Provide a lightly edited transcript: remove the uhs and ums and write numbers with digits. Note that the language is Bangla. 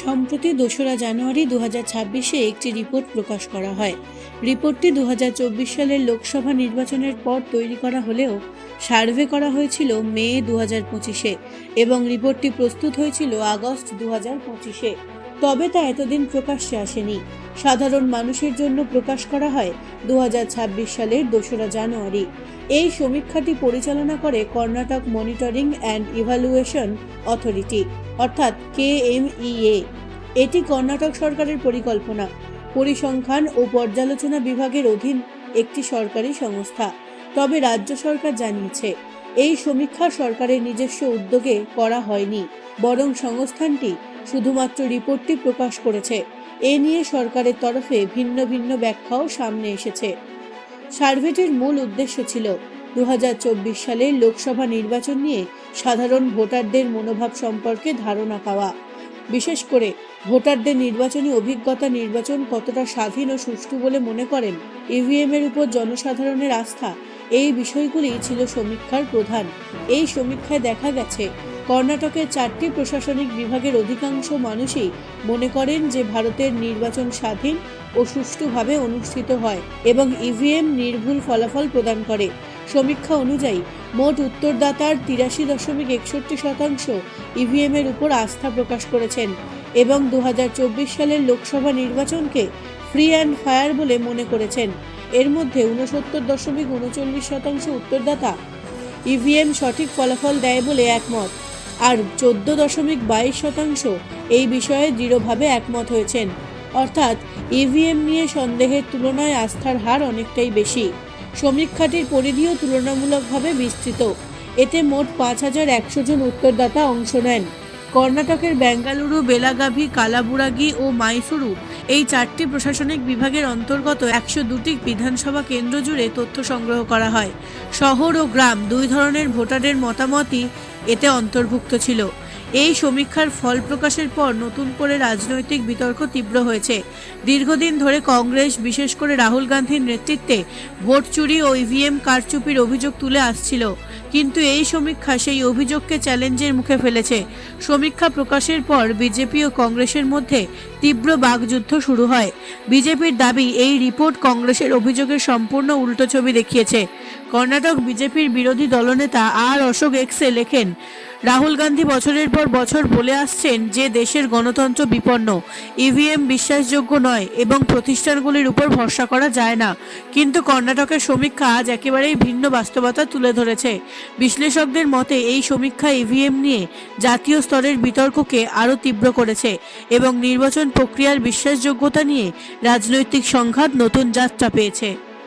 সম্প্রতি ২রা জানুয়ারি ২০২৬-এ একটি রিপোর্ট প্রকাশ করা হয়। রিপোর্টটি ২০২৪ সালের লোকসভা নির্বাচনের পর তৈরি করা হলেও সার্ভে করা হয়েছিল মে ২০২৫-এ এবং রিপোর্টটি প্রস্তুত হয়েছিল আগস্ট ২০২৫-এ। তবে তা এতদিন প্রকাশ্যে আসেনি। সাধারণ মানুষের জন্য প্রকাশ করা হয় ২০২৬ সালের ২রা জানুয়ারি। এই সমীক্ষাটি পরিচালনা করে Karnataka monitoring and evaluation authority অর্থাৎ KMEA। এটি কর্ণাটক সরকারের পরিকল্পনা, পরিসংখ্যান ও পর্যালোচনা বিভাগের অধীন একটি সরকারি সংস্থা। তবে রাজ্য সরকার জানিয়েছে এই সমীক্ষা সরকারের নিজস্ব উদ্যোগে করা হয়নি, বরং সংস্থানটি শুধুমাত্র রিপোর্টটি প্রকাশ করেছে। এ নিয়ে সরকারের তরফে ভিন্ন ভিন্ন ব্যাখ্যাও সামনে এসেছে। সার্ভেটির মূল উদ্দেশ্য ছিল ২০২৪ সালের লোকসভা নির্বাচন নিয়ে সাধারণ ভোটারদের মনোভাব সম্পর্কে ধারণা পাওয়া। বিশেষ করে ভোটারদের নির্বাচনী অভিজ্ঞতা, নির্বাচন কতটা স্বাধীন ও সুষ্ঠু বলে মনে করেন, ইভিএমের উপর জনসাধারণের আস্থা, এই বিষয়গুলি ছিল সমীক্ষার প্রধান। এই সমীক্ষায় দেখা গেছে কর্ণাটকের 4টি প্রশাসনিক বিভাগের অধিকাংশ মানুষই মনে করেন যে ভারতের নির্বাচন স্বাধীন ও সুষ্ঠুভাবে অনুষ্ঠিত হয় এবং ইভিএম নির্ভুল ফলাফল প্রদান করে। সমীক্ষা অনুযায়ী মোট উত্তরদাতার 83.61% ইভিএমের উপর আস্থা প্রকাশ করেছেন এবং ২০২৪ সালের লোকসভা নির্বাচনকে ফ্রি অ্যান্ড ফায়ার বলে মনে করেছেন। এর মধ্যে 69.39% উত্তরদাতা ইভিএম সঠিক ফলাফল দেয় বলে একমত, আর 14.22% এই বিষয়ে দৃঢ়ভাবে একমত হয়েছেন। অর্থাৎ ইভিএম নিয়ে সন্দেহের তুলনায় আস্থার হার অনেকটাই বেশি। সমীক্ষাটির পরিধিও তুলনামূলকভাবে বিস্তৃত। এতে মোট ৫,১০০ জন উত্তরদাতা অংশ নেন। কর্ণাটকের বেঙ্গালুরু, বেলাগাভি, কালাবুরাগি ও মাইসুরু এই 4টি প্রশাসনিক বিভাগের অন্তর্গত ১০২টি বিধানসভা কেন্দ্র জুড়ে তথ্য সংগ্রহ করা হয়। শহর ও গ্রাম দুই ধরনের ভোটারের মতামতই এতে অন্তর্ভুক্ত ছিল। এই সমীক্ষার ফল প্রকাশের পর নতুন করে রাজনৈতিক বিতর্ক তীব্র হয়েছে। দীর্ঘদিন ধরে কংগ্রেস, বিশেষ করে রাহুল গান্ধীর নেতৃত্বে ভোট চুরি ও ইভিএম কারচুপির অভিযোগ তুলে আসছিল, কিন্তু এই সমীক্ষা সেই অভিযোগকে চ্যালেঞ্জের মুখে ফেলেছে। সমীক্ষা প্রকাশের পর বিজেপি ও কংগ্রেসের মধ্যে তীব্র বাকযুদ্ধ শুরু হয়। বিজেপির দাবি এই রিপোর্ট কংগ্রেসের অভিযোগের সম্পূর্ণ উল্টো ছবি দেখিয়েছে। কর্ণাটক বিজেপির বিরোধী দলনেতা আর অশোক এক্সে লেখেন, রাহুল গান্ধী বছরের পর বছর বলে আসছেন যে দেশের গণতন্ত্র বিপন্ন, ইভিএম বিশ্বাসযোগ্য নয় এবং প্রতিষ্ঠানগুলির উপর ভরসা করা যায় না। কিন্তু কর্ণাটকের সমীক্ষা আজ একেবারেই ভিন্ন বাস্তবতা তুলে ধরেছে। বিশ্লেষকদের মতে এই সমীক্ষা ইভিএম নিয়ে জাতীয় স্তরের বিতর্ককে আরও তীব্র করেছে এবং নির্বাচন প্রক্রিয়ার বিশ্বাসযোগ্যতা নিয়ে রাজনৈতিক সংঘাত নতুন যাত্রা পেয়েছে।